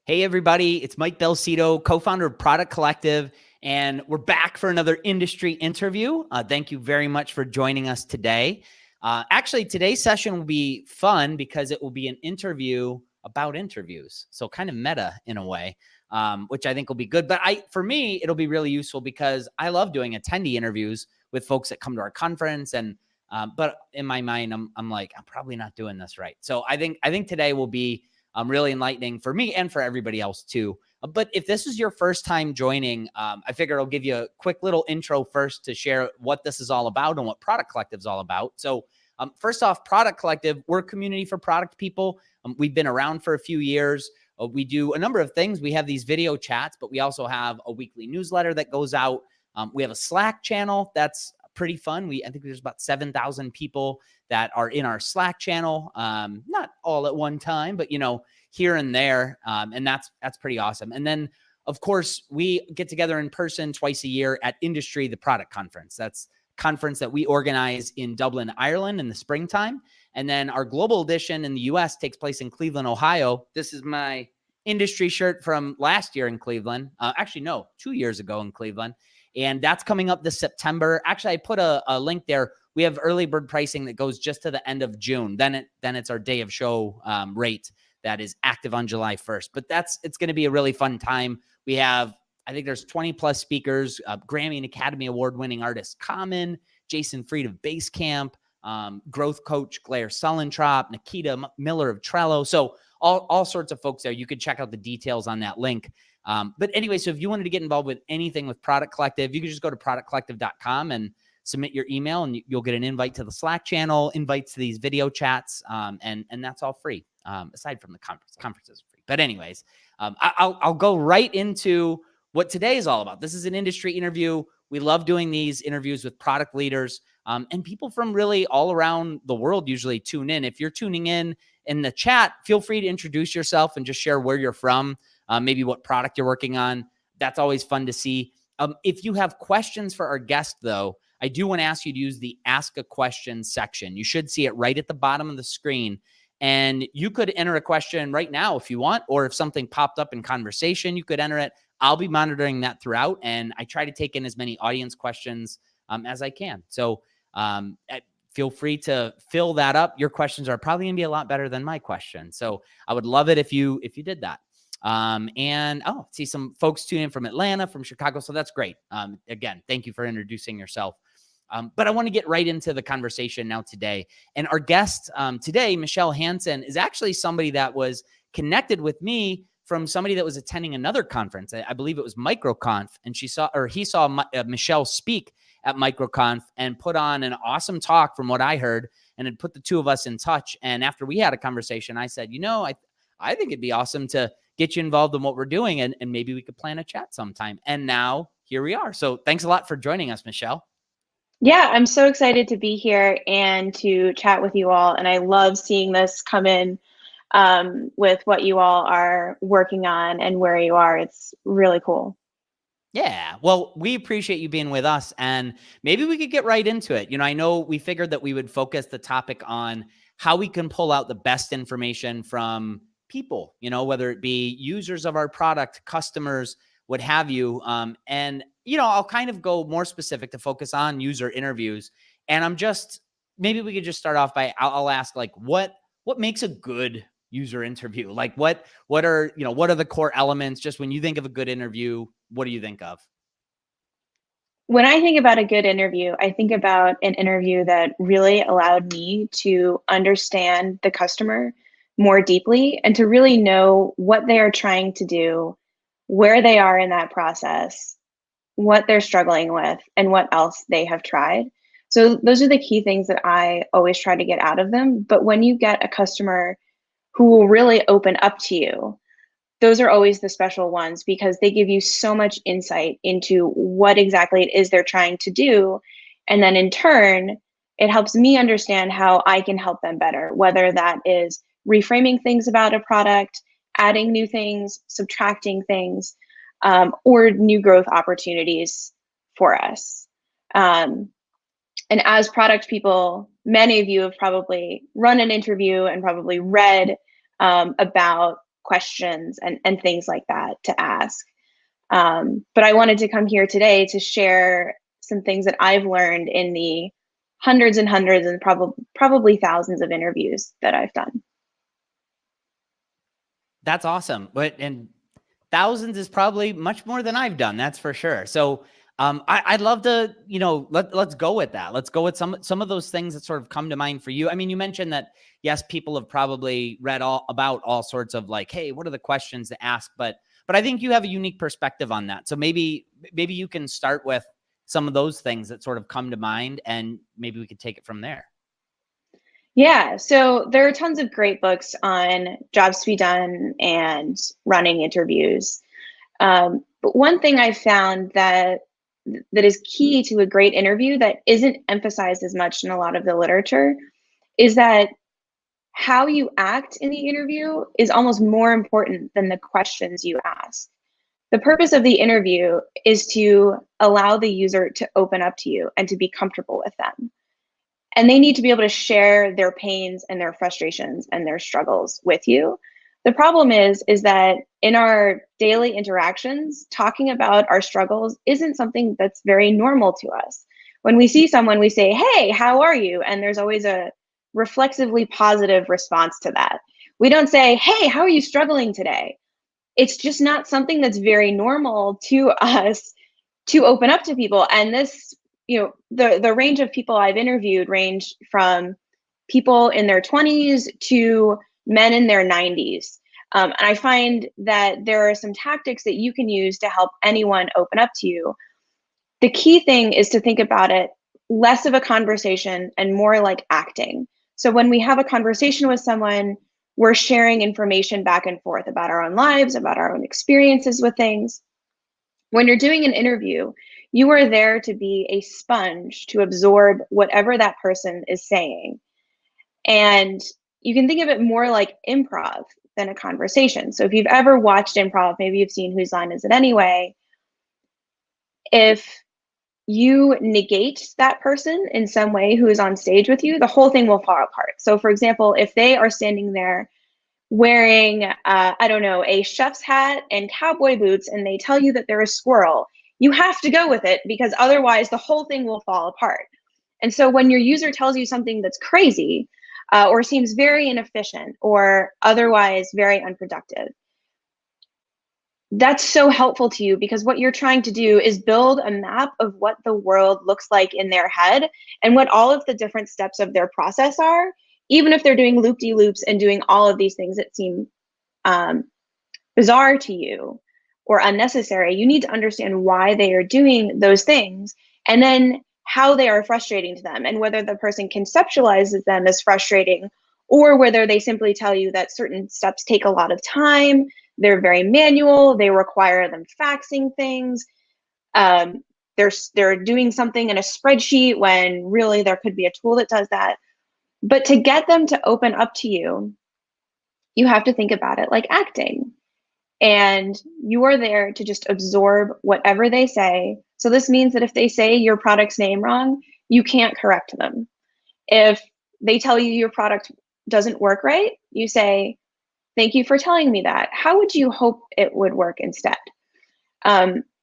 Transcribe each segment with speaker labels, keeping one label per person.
Speaker 1: Hey, everybody, it's Mike Belcito, co-founder of Product Collective, and we're back for another industry interview. Thank you very much for joining us today. Actually, today's session will be fun because it will be an interview about interviews. So kind of meta in a way, which I think will be good. But for me, it'll be really useful because I love doing attendee interviews with folks that come to our conference. But in my mind, I'm like, I'm probably not doing this right. So I think today will be really enlightening for me and for everybody else too. But if this is your first time joining, I figure I'll give you a quick little intro first to share what this is all about and what Product Collective is all about. So first off, Product Collective, we're a community for product people. We've been around for a few years. We do a number of things. We have these video chats, but we also have a weekly newsletter that goes out. We have a Slack channel that's pretty fun. I think there's about 7,000 people that are in our Slack channel, not all at one time, but here and there, and that's pretty awesome. And then, of course, we get together in person twice a year at Industry, the product conference. That's a conference that we organize in Dublin, Ireland, in the springtime. And then our global edition in the U.S. takes place in Cleveland, Ohio. This is my Industry shirt from last year in Cleveland. Actually, no, 2 years ago in Cleveland. And that's coming up this September. Actually, I put a link there. We have early bird pricing that goes just to the end of June. Then it's our day of show rate that is active on July 1st. But it's going to be a really fun time. We have, I think there's 20 plus speakers, Grammy and Academy Award winning artist Common, Jason Fried of Basecamp, growth coach Claire Sullentrop, Nikita Miller of Trello. So all sorts of folks there. You could check out the details on that link. But anyway, so if you wanted to get involved with anything with Product Collective, you can just go to productcollective.com and submit your email, and you'll get an invite to the Slack channel, invites to these video chats, and that's all free, aside from the conferences are free. But anyways, I'll go right into what today is all about. This is an industry interview. We love doing these interviews with product leaders, and people from really all around the world usually tune in. If you're tuning in the chat, feel free to introduce yourself and just share where you're from. Maybe what product you're working on. That's always fun to see. If you have questions for our guest, though, I do want to ask you to use the Ask a Question section. You should see it right at the bottom of the screen. And you could enter a question right now if you want, or if something popped up in conversation, you could enter it. I'll be monitoring that throughout, and I try to take in as many audience questions as I can. So feel free to fill that up. Your questions are probably going to be a lot better than my questions. So I would love it if you did that. See some folks tune in from Atlanta, from Chicago. So that's great. Again, thank you for introducing yourself. But I want to get right into the conversation now today. And our guest today, Michele Hansen, is actually somebody that was connected with me from somebody that was attending another conference. I believe it was MicroConf, and he saw Michele speak at MicroConf and put on an awesome talk from what I heard, and had put the two of us in touch. And after we had a conversation, I said, I think it'd be awesome to get you involved in what we're doing, and maybe we could plan a chat sometime. And now here we are. So thanks a lot for joining us, Michele.
Speaker 2: Yeah, I'm so excited to be here and to chat with you all. And I love seeing this come in with what you all are working on and where you are. It's really cool.
Speaker 1: Yeah, well, we appreciate you being with us, and maybe we could get right into it. I know we figured that we would focus the topic on how we can pull out the best information from people, whether it be users of our product, customers, what have you. And I'll kind of go more specific to focus on user interviews. And maybe we could just start off by, I'll ask, like, what makes a good user interview? Like what are the core elements? Just when you think of a good interview, what do you think of?
Speaker 2: When I think about a good interview, I think about an interview that really allowed me to understand the customer more deeply and to really know what they are trying to do, where they are in that process, what they're struggling with, and what else they have tried. So those are the key things that I always try to get out of them. But when you get a customer who will really open up to you, those are always the special ones because they give you so much insight into what exactly it is they're trying to do. And then in turn, it helps me understand how I can help them better, whether that is reframing things about a product, adding new things, subtracting things, or new growth opportunities for us. And as product people, many of you have probably run an interview and probably read about questions and things like that to ask. But I wanted to come here today to share some things that I've learned in the hundreds and hundreds and probably thousands of interviews that I've done.
Speaker 1: That's awesome. And thousands is probably much more than I've done. That's for sure. So I'd love to, let's go with that. Let's go with some of those things that sort of come to mind for you. I mean, you mentioned that, yes, people have probably read about all sorts of like, hey, what are the questions to ask? But I think you have a unique perspective on that. So maybe you can start with some of those things that sort of come to mind, and maybe we could take it from there.
Speaker 2: Yeah, so there are tons of great books on jobs to be done and running interviews. But one thing I found that is key to a great interview that isn't emphasized as much in a lot of the literature is that how you act in the interview is almost more important than the questions you ask. The purpose of the interview is to allow the user to open up to you and to be comfortable with them. And they need to be able to share their pains and their frustrations and their struggles with you. The problem is that in our daily interactions, talking about our struggles isn't something that's very normal to us. When we see someone, we say, hey, how are you? And there's always a reflexively positive response to that. We don't say, hey, how are you struggling today? It's just not something that's very normal to us to open up to people. And this, the range of people I've interviewed range from people in their 20s to men in their 90s. And I find that there are some tactics that you can use to help anyone open up to you. The key thing is to think about it less of a conversation and more like acting. So when we have a conversation with someone, we're sharing information back and forth about our own lives, about our own experiences with things. When you're doing an interview, you are there to be a sponge to absorb whatever that person is saying. And you can think of it more like improv than a conversation. So if you've ever watched improv, maybe you've seen Whose Line Is It Anyway? If you negate that person in some way who is on stage with you, the whole thing will fall apart. So for example, if they are standing there wearing, I don't know, a chef's hat and cowboy boots, and they tell you that they're a squirrel, you have to go with it because otherwise the whole thing will fall apart. And so when your user tells you something that's crazy or seems very inefficient or otherwise very unproductive, that's so helpful to you because what you're trying to do is build a map of what the world looks like in their head and what all of the different steps of their process are, even if they're doing loop-de-loops and doing all of these things that seem bizarre to you or unnecessary. You need to understand why they are doing those things and then how they are frustrating to them and whether the person conceptualizes them as frustrating or whether they simply tell you that certain steps take a lot of time, they're very manual, they require them faxing things, they're doing something in a spreadsheet when really there could be a tool that does that. But to get them to open up to you, you have to think about it like acting. And you are there to just absorb whatever they say. So this means that if they say your product's name wrong, you can't correct them. If they tell you your product doesn't work right, you say, thank you for telling me that. How would you hope it would work instead?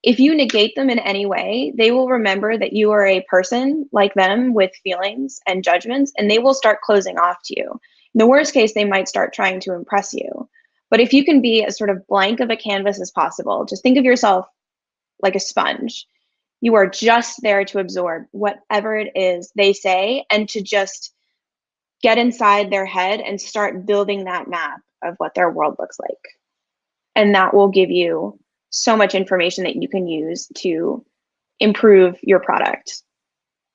Speaker 2: If you negate them in any way, they will remember that you are a person like them with feelings and judgments, and they will start closing off to you. In the worst case, they might start trying to impress you. But if you can be as sort of blank of a canvas as possible, just think of yourself like a sponge. You are just there to absorb whatever it is they say and to just get inside their head and start building that map of what their world looks like. And that will give you so much information that you can use to improve your product.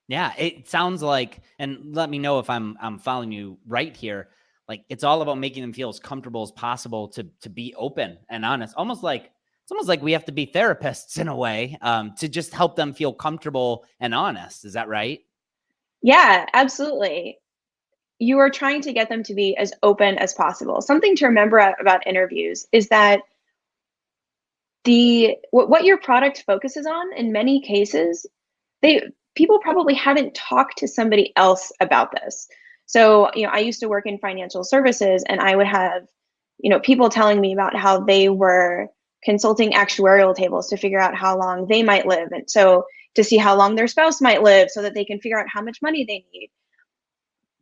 Speaker 1: Yeah, it sounds like, and let me know if I'm following you right here. Like it's all about making them feel as comfortable as possible to be open and honest. It's almost like we have to be therapists in a way to just help them feel comfortable and honest. Is that right?
Speaker 2: Yeah, absolutely. You are trying to get them to be as open as possible. Something to remember about interviews is that what your product focuses on in many cases, people probably haven't talked to somebody else about this. So, I used to work in financial services and I would have people telling me about how they were consulting actuarial tables to figure out how long they might live. And so to see how long their spouse might live so that they can figure out how much money they need.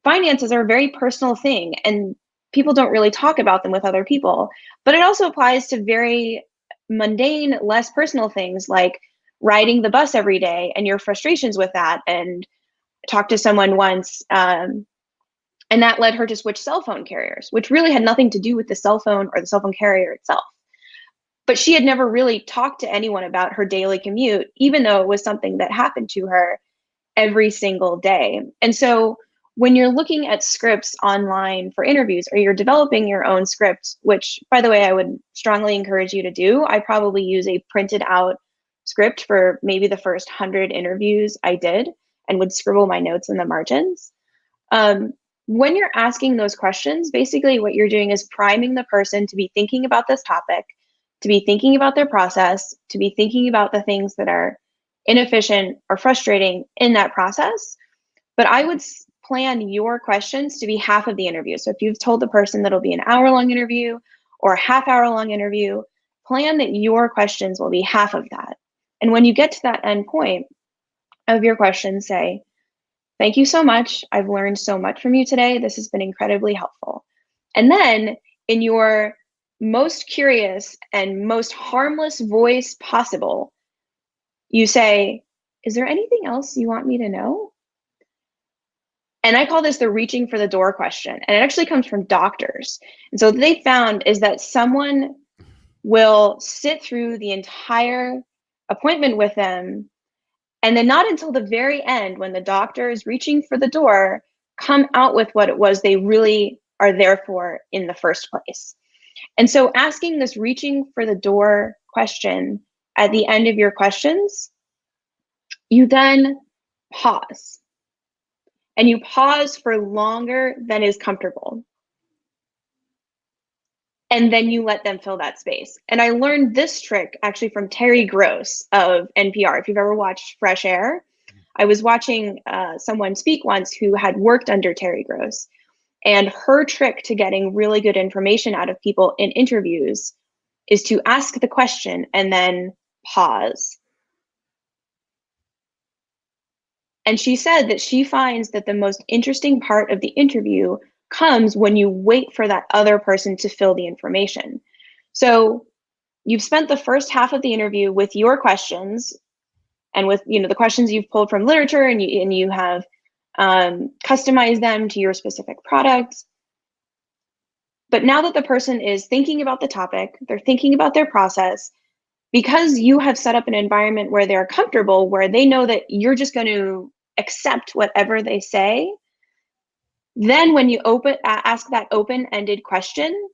Speaker 2: Finances are a very personal thing, and people don't really talk about them with other people. But it also applies to very mundane, less personal things like riding the bus every day and your frustrations with that. And talked to someone once, and that led her to switch cell phone carriers, which really had nothing to do with the cell phone or the cell phone carrier itself. But she had never really talked to anyone about her daily commute, even though it was something that happened to her every single day. And so when you're looking at scripts online for interviews, or you're developing your own script, which, by the way, I would strongly encourage you to do. I probably use a printed out script for maybe the first 100 interviews I did, and would scribble my notes in the margins. When you're asking those questions, basically what you're doing is priming the person to be thinking about this topic, to be thinking about their process, to be thinking about the things that are inefficient or frustrating in that process. But I would plan your questions to be half of the interview. So if you've told the person that it'll be an hour-long interview or a half-hour-long interview, plan that your questions will be half of that. And when you get to that end point of your question, say, "Thank you so much. I've learned so much from you today. This has been incredibly helpful." And then in your most curious and most harmless voice possible, you say, "Is there anything else you want me to know?" And I call this the reaching for the door question. And it actually comes from doctors. And so what they found is that someone will sit through the entire appointment with them, and then not until the very end, when the doctor is reaching for the door, come out with what it was they really are there for in the first place. And so asking this reaching for the door question at the end of your questions, you then pause. And you pause for longer than is comfortable. And then you let them fill that space. And I learned this trick actually from Terry Gross of NPR. If you've ever watched Fresh Air, I was watching someone speak once who had worked under Terry Gross. And her trick to getting really good information out of people in interviews is to ask the question and then pause. And she said that she finds that the most interesting part of the interview comes when you wait for that other person to fill the information. So you've spent the first half of the interview with your questions and with the questions you've pulled from literature, and you have customized them to your specific product. But now that the person is thinking about the topic, they're thinking about their process, because you have set up an environment where they're comfortable, where they know that you're just going to accept whatever they say, then when you ask that open-ended question,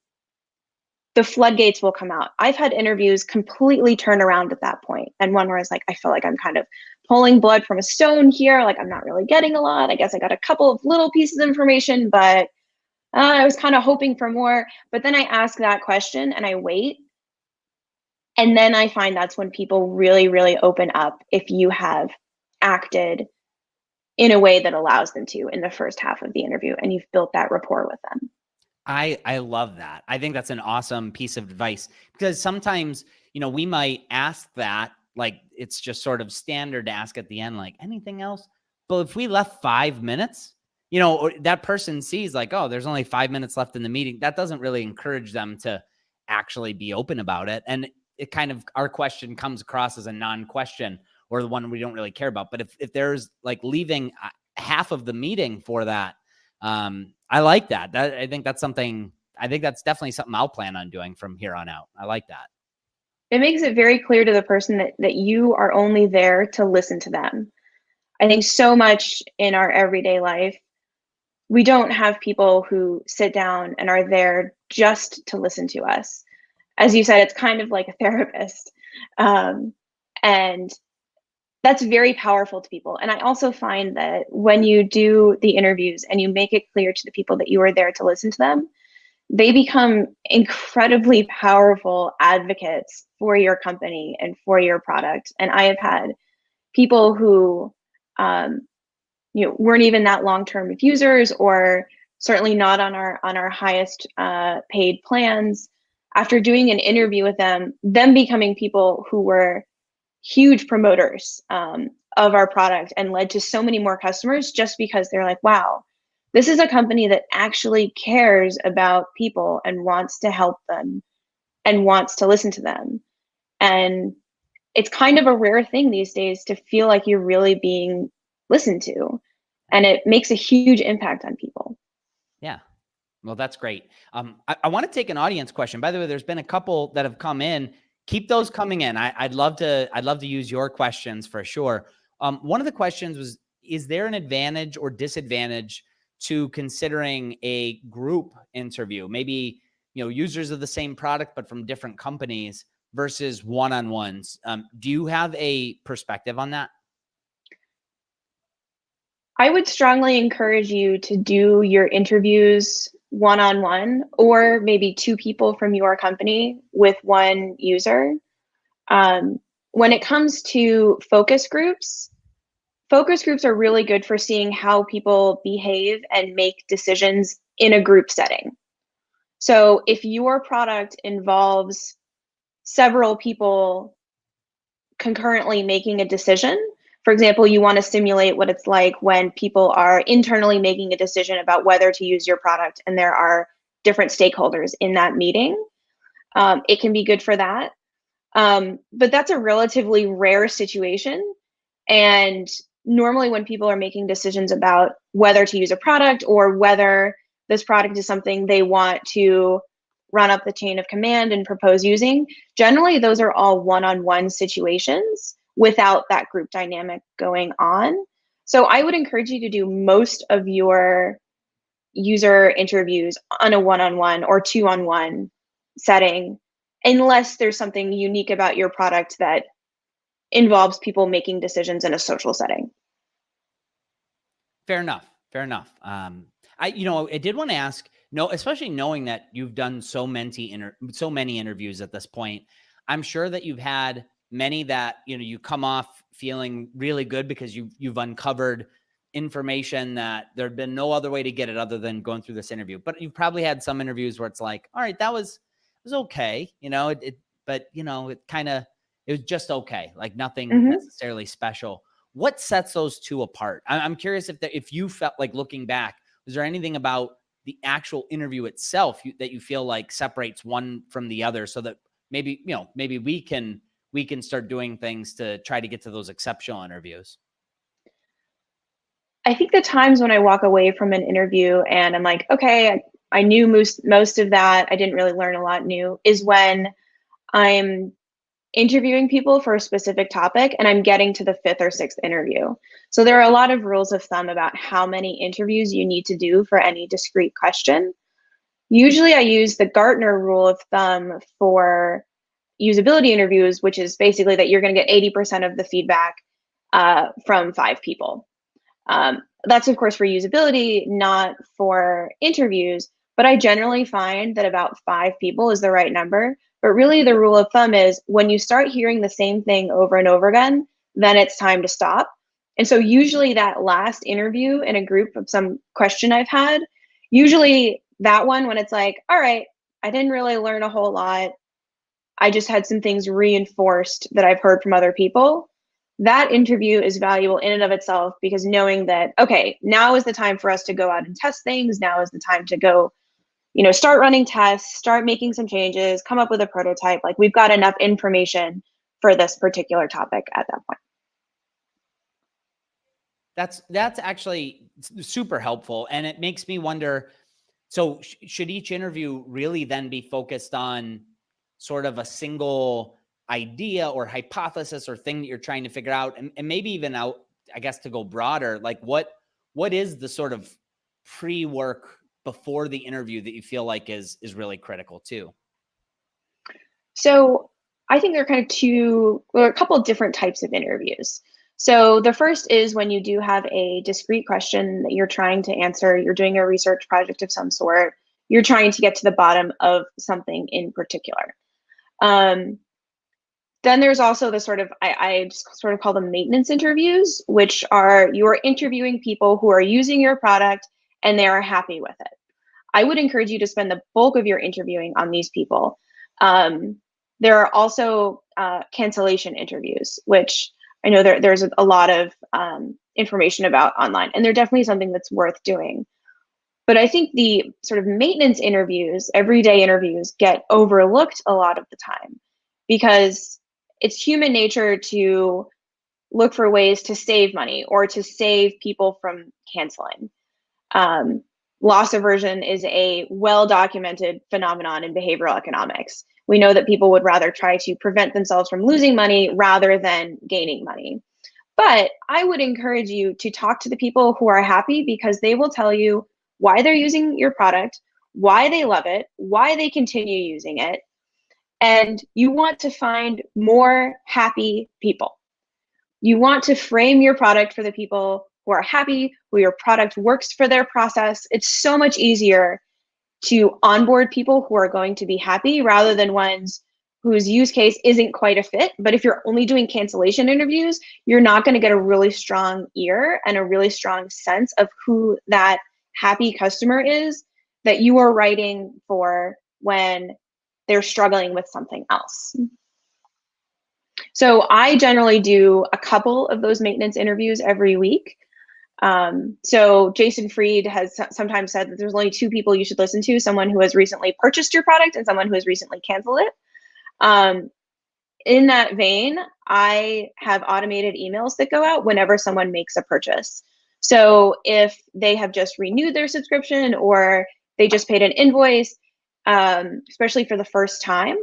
Speaker 2: the floodgates will come out. I've had interviews completely turn around at that point, and one where I was like, I feel like I'm kind of pulling blood from a stone here, like I'm not really getting a lot. I guess I got a couple of little pieces of information, but I was kind of hoping for more. But then I ask that question and I wait, and then I find that's when people really, really open up, if you have acted in a way that allows them to in the first half of the interview, and you've built that rapport with them.
Speaker 1: I love that. I think that's an awesome piece of advice, because sometimes, we might ask that, like, it's just sort of standard to ask at the end, like, anything else? But if we left 5 minutes, that person sees like, oh, there's only 5 minutes left in the meeting. That doesn't really encourage them to actually be open about it. And it kind of, our question comes across as a non-question, or the one we don't really care about. But if there's like leaving half of the meeting for that, I like that. I think that's definitely something I'll plan on doing from here on out. I like that.
Speaker 2: It makes it very clear to the person that you are only there to listen to them. I think so much in our everyday life, we don't have people who sit down and are there just to listen to us. As you said, it's kind of like a therapist. And that's very powerful to people. And I also find that when you do the interviews and you make it clear to the people that you are there to listen to them, they become incredibly powerful advocates for your company and for your product. And I have had people who weren't even that long-term users, or certainly not on our highest paid plans. After doing an interview with them becoming people who were huge promoters of our product and led to so many more customers just because they're like, wow, this is a company that actually cares about people and wants to help them and wants to listen to them. And it's kind of a rare thing these days to feel like you're really being listened to. And it makes a huge impact on people.
Speaker 1: Yeah. Well, that's great. I want to take an audience question. By the way, there's been a couple that have come in. Keep those coming in. I'd love to use your questions for sure. One of the questions was, is there an advantage or disadvantage to considering a group interview? Maybe, users of the same product, but from different companies versus one-on-ones. Do you have a perspective on that?
Speaker 2: I would strongly encourage you to do your interviews one-on-one or maybe two people from your company with one user. When it comes to focus groups are really good for seeing how people behave and make decisions in a group setting. So if your product involves several people concurrently making a decision, for example, you want to simulate what it's like when people are internally making a decision about whether to use your product and there are different stakeholders in that meeting, it can be good for that. But that's a relatively rare situation. And normally when people are making decisions about whether to use a product or whether this product is something they want to run up the chain of command and propose using, generally those are all one-on-one situations without that group dynamic going on. So I would encourage you to do most of your user interviews on a one-on-one or two-on-one setting, unless there's something unique about your product that involves people making decisions in a social setting.
Speaker 1: Fair enough. Fair enough. I did want to ask, especially knowing that you've done so many interviews at this point, I'm sure that you've had many that, you come off feeling really good because you've uncovered information that there'd been no other way to get it other than going through this interview. But you've probably had some interviews where it's like, all right, it was okay, but it was just okay, like nothing necessarily special. What sets those two apart? I'm curious if you felt like, looking back, was there anything about the actual interview itself that you feel like separates one from the other, so that maybe we can start doing things to try to get to those exceptional interviews?
Speaker 2: I think the times when I walk away from an interview and I'm like, okay, I knew most of that, I didn't really learn a lot new, is when I'm interviewing people for a specific topic and I'm getting to the fifth or sixth interview. So there are a lot of rules of thumb about how many interviews you need to do for any discrete question. Usually I use the Gartner rule of thumb for usability interviews, which is basically that you're going to get 80% of the feedback from 5 people. That's of course for usability, not for interviews, but I generally find that about 5 people is the right number. But really the rule of thumb is when you start hearing the same thing over and over again, then it's time to stop. And so usually that last interview in a group of some question I've had, usually that one when it's like, all right, I didn't really learn a whole lot, I just had some things reinforced that I've heard from other people. That interview is valuable in and of itself, because knowing that, okay, now is the time for us to go out and test things. Now is the time to go, start running tests, start making some changes, come up with a prototype. Like, we've got enough information for this particular topic at that point.
Speaker 1: That's actually super helpful. And it makes me wonder, so should each interview really then be focused on sort of a single idea or hypothesis or thing that you're trying to figure out, and maybe even out, I guess, to go broader, like what is the sort of pre-work before the interview that you feel like is really critical too?
Speaker 2: So I think there are a couple of different types of interviews. So the first is when you do have a discrete question that you're trying to answer, you're doing a research project of some sort, you're trying to get to the bottom of something in particular. Then there's also the sort of, I just sort of call them maintenance interviews, which are you're interviewing people who are using your product and they are happy with it. I would encourage you to spend the bulk of your interviewing on these people. There are also cancellation interviews, which I know there's a lot of information about online, and they're definitely something that's worth doing. But I think the sort of maintenance interviews, everyday interviews, get overlooked a lot of the time because it's human nature to look for ways to save money or to save people from canceling. Um, Loss aversion is a well-documented phenomenon in behavioral economics. We know that people would rather try to prevent themselves from losing money rather than gaining money. But I would encourage you to talk to the people who are happy because they will tell you why they're using your product, why they love it, why they continue using it. And you want to find more happy people. You want to frame your product for the people who are happy, who your product works for their process. It's so much easier to onboard people who are going to be happy rather than ones whose use case isn't quite a fit. But if you're only doing cancellation interviews, you're not going to get a really strong ear and a really strong sense of who that happy customer is that you are writing for when they're struggling with something else. So I generally do a couple of those maintenance interviews every week. So Jason Fried has sometimes said that there's only two people you should listen to, someone who has recently purchased your product and someone who has recently canceled it. In that vein, I have automated emails that go out whenever someone makes a purchase. So if they have just renewed their subscription or they just paid an invoice, especially for the first time,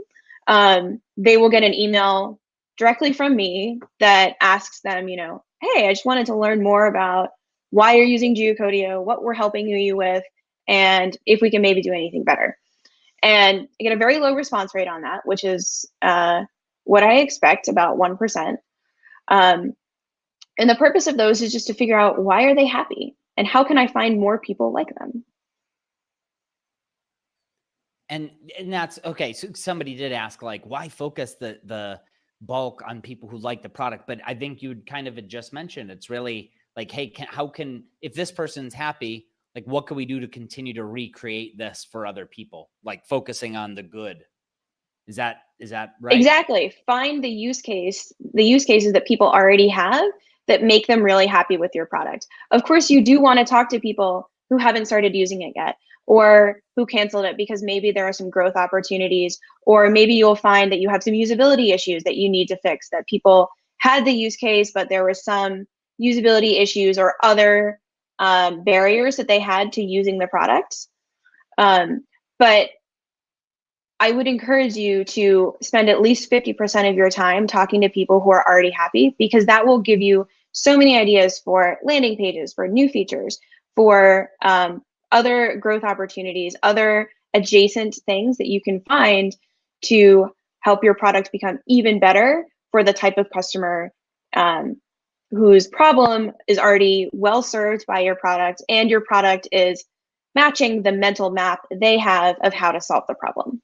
Speaker 2: they will get an email directly from me that asks them, hey, I just wanted to learn more about why you're using Geocodio, what we're helping you with, and if we can maybe do anything better. And I get a very low response rate on that, which is what I expect, about 1%. And the purpose of those is just to figure out why are they happy and how can I find more people like them.
Speaker 1: And that's okay. So somebody did ask, like, why focus the bulk on people who like the product? But I think you'd kind of had just mentioned it's really like, hey, if this person's happy, like, what can we do to continue to recreate this for other people? Like focusing on the good. Is that right?
Speaker 2: Exactly. Find the use cases that people already have that make them really happy with your product. Of course, you do want to talk to people who haven't started using it yet or who canceled it because maybe there are some growth opportunities, or maybe you'll find that you have some usability issues that you need to fix, that people had the use case, but there were some usability issues or other barriers that they had to using the product. But I would encourage you to spend at least 50% of your time talking to people who are already happy, because that will give you so many ideas for landing pages, for new features, for other growth opportunities, other adjacent things that you can find to help your product become even better for the type of customer whose problem is already well served by your product, and your product is matching the mental map they have of how to solve the problem.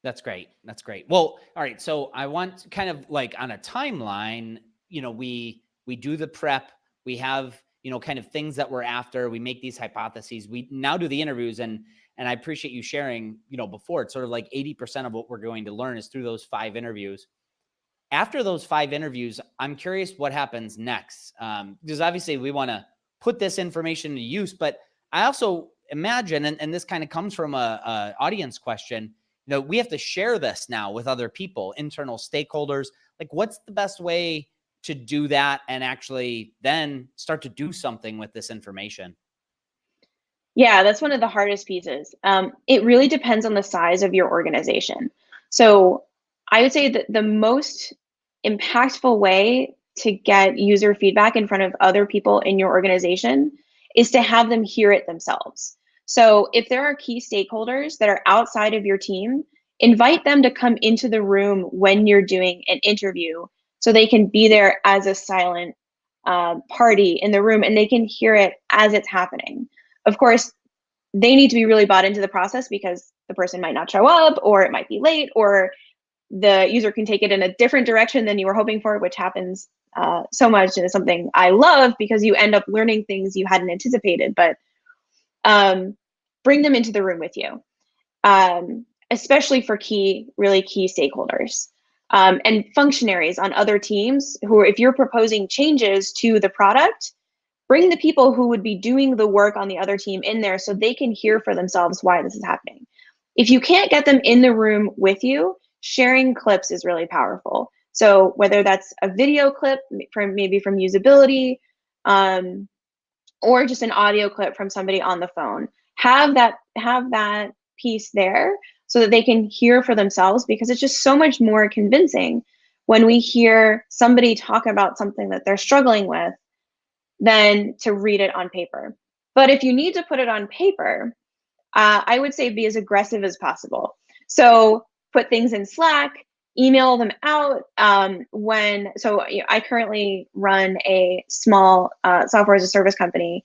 Speaker 1: That's great. That's great. Well, all right. So I want kind of like on a timeline, we do the prep, we have, kind of things that we're after, we make these hypotheses, we now do the interviews, and I appreciate you sharing, before, it's sort of like 80% of what we're going to learn is through those 5 interviews. After those 5 interviews, I'm curious what happens next. Because obviously we want to put this information to use, but I also imagine, and this kind of comes from a audience question, we have to share this now with other people, internal stakeholders. Like, what's the best way to do that and actually then start to do something with this information?
Speaker 2: Yeah, that's one of the hardest pieces. It really depends on the size of your organization. So I would say that the most impactful way to get user feedback in front of other people in your organization is to have them hear it themselves. So if there are key stakeholders that are outside of your team, invite them to come into the room when you're doing an interview so they can be there as a silent party in the room and they can hear it as it's happening. Of course, they need to be really bought into the process because the person might not show up, or it might be late, or the user can take it in a different direction than you were hoping for, which happens so much, and is something I love because you end up learning things you hadn't anticipated. But bring them into the room with you, especially for really key stakeholders. And functionaries on other teams if you're proposing changes to the product, bring the people who would be doing the work on the other team in there so they can hear for themselves why this is happening. If you can't get them in the room with you, sharing clips is really powerful. So whether that's a video clip maybe from usability, or just an audio clip from somebody on the phone, have that piece there so that they can hear for themselves, because it's just so much more convincing when we hear somebody talk about something that they're struggling with than to read it on paper. But if you need to put it on paper, I would say be as aggressive as possible. So put things in Slack, email them out. I currently run a small software as a service company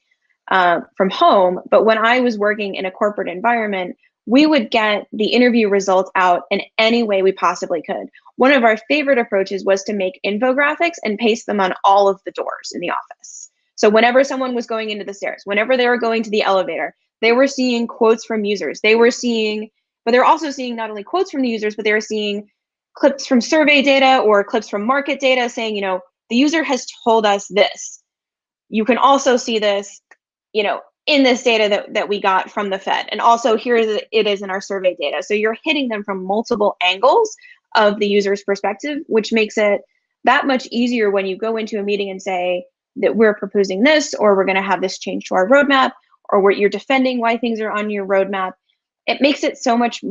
Speaker 2: from home. But when I was working in a corporate environment, we would get the interview results out in any way we possibly could. One of our favorite approaches was to make infographics and paste them on all of the doors in the office. So whenever someone was going into the stairs, whenever they were going to the elevator, they were seeing quotes from users. But they're also seeing not only quotes from the users, but they were seeing clips from survey data or clips from market data saying, the user has told us this. You can also see this, in this data that we got from the Fed. And also here it is in our survey data. So you're hitting them from multiple angles of the user's perspective, which makes it that much easier when you go into a meeting and say that we're proposing this, or we're going to have this change to our roadmap, or you're defending why things are on your roadmap. It makes it so much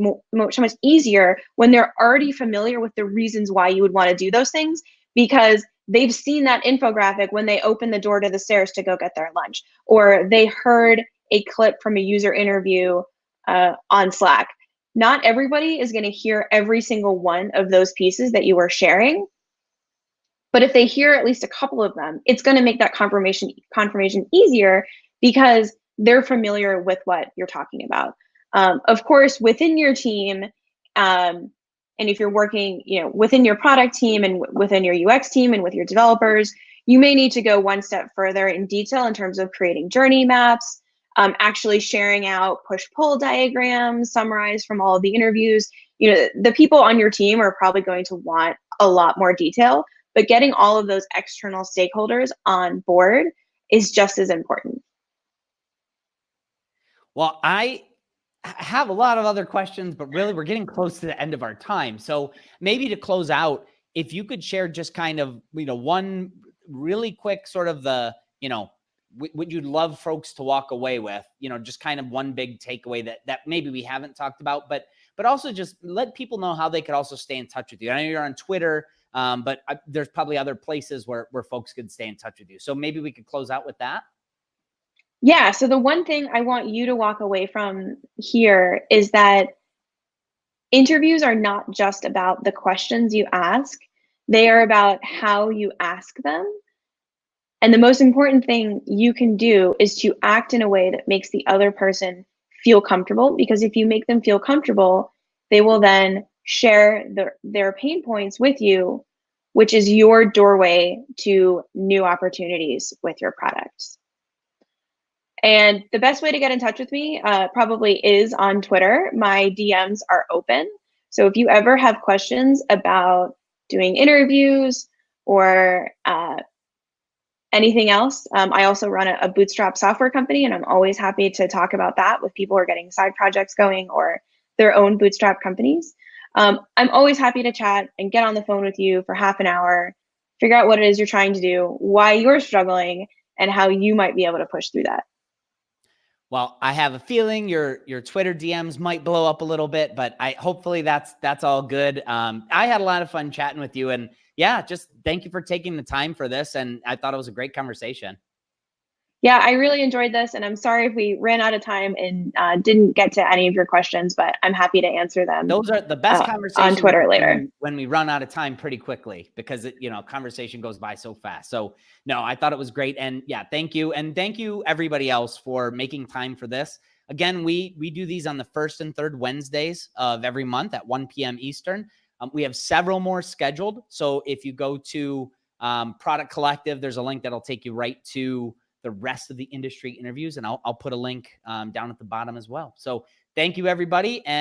Speaker 2: easier when they're already familiar with the reasons why you would want to do those things, because they've seen that infographic when they open the door to the stairs to go get their lunch, or they heard a clip from a user interview on Slack. Not everybody is going to hear every single one of those pieces that you are sharing, but if they hear at least a couple of them, it's going to make that confirmation easier, because they're familiar with what you're talking about. Of course, within your team, and if you're working, within your product team and within your UX team and with your developers, you may need to go one step further in detail in terms of creating journey maps, actually sharing out push-pull diagrams summarized from all of the interviews. The people on your team are probably going to want a lot more detail, but getting all of those external stakeholders on board is just as important.
Speaker 1: Well, I have a lot of other questions, but really we're getting close to the end of our time. So maybe to close out, if you could share just kind of, one really quick sort of what you'd love folks to walk away with, just kind of one big takeaway that maybe we haven't talked about, but also just let people know how they could also stay in touch with you. I know you're on Twitter, but there's probably other places where folks could stay in touch with you. So maybe we could close out with that.
Speaker 2: Yeah. So the one thing I want you to walk away from here is that interviews are not just about the questions you ask. They are about how you ask them. And the most important thing you can do is to act in a way that makes the other person feel comfortable, because if you make them feel comfortable, they will then share their pain points with you, which is your doorway to new opportunities with your products. And the best way to get in touch with me probably is on Twitter. My DMs are open. So if you ever have questions about doing interviews or anything else, I also run a bootstrap software company, and I'm always happy to talk about that with people who are getting side projects going or their own bootstrap companies. I'm always happy to chat and get on the phone with you for half an hour, figure out what it is you're trying to do, why you're struggling, and how you might be able to push through that.
Speaker 1: Well, I have a feeling your Twitter DMs might blow up a little bit, but hopefully that's all good. I had a lot of fun chatting with you, and yeah, just thank you for taking the time for this. And I thought it was a great conversation.
Speaker 2: Yeah, I really enjoyed this, and I'm sorry if we ran out of time and didn't get to any of your questions, but I'm happy to answer them.
Speaker 1: Those are the best conversations
Speaker 2: on Twitter later.
Speaker 1: when we run out of time pretty quickly, because conversation goes by so fast. So no, I thought it was great. And yeah, thank you. And thank you everybody else for making time for this. Again, we do these on the first and third Wednesdays of every month at 1 p.m. Eastern. We have several more scheduled. So if you go to Product Collective, there's a link that'll take you right to the rest of the industry interviews. And I'll put a link down at the bottom as well. So thank you, everybody. And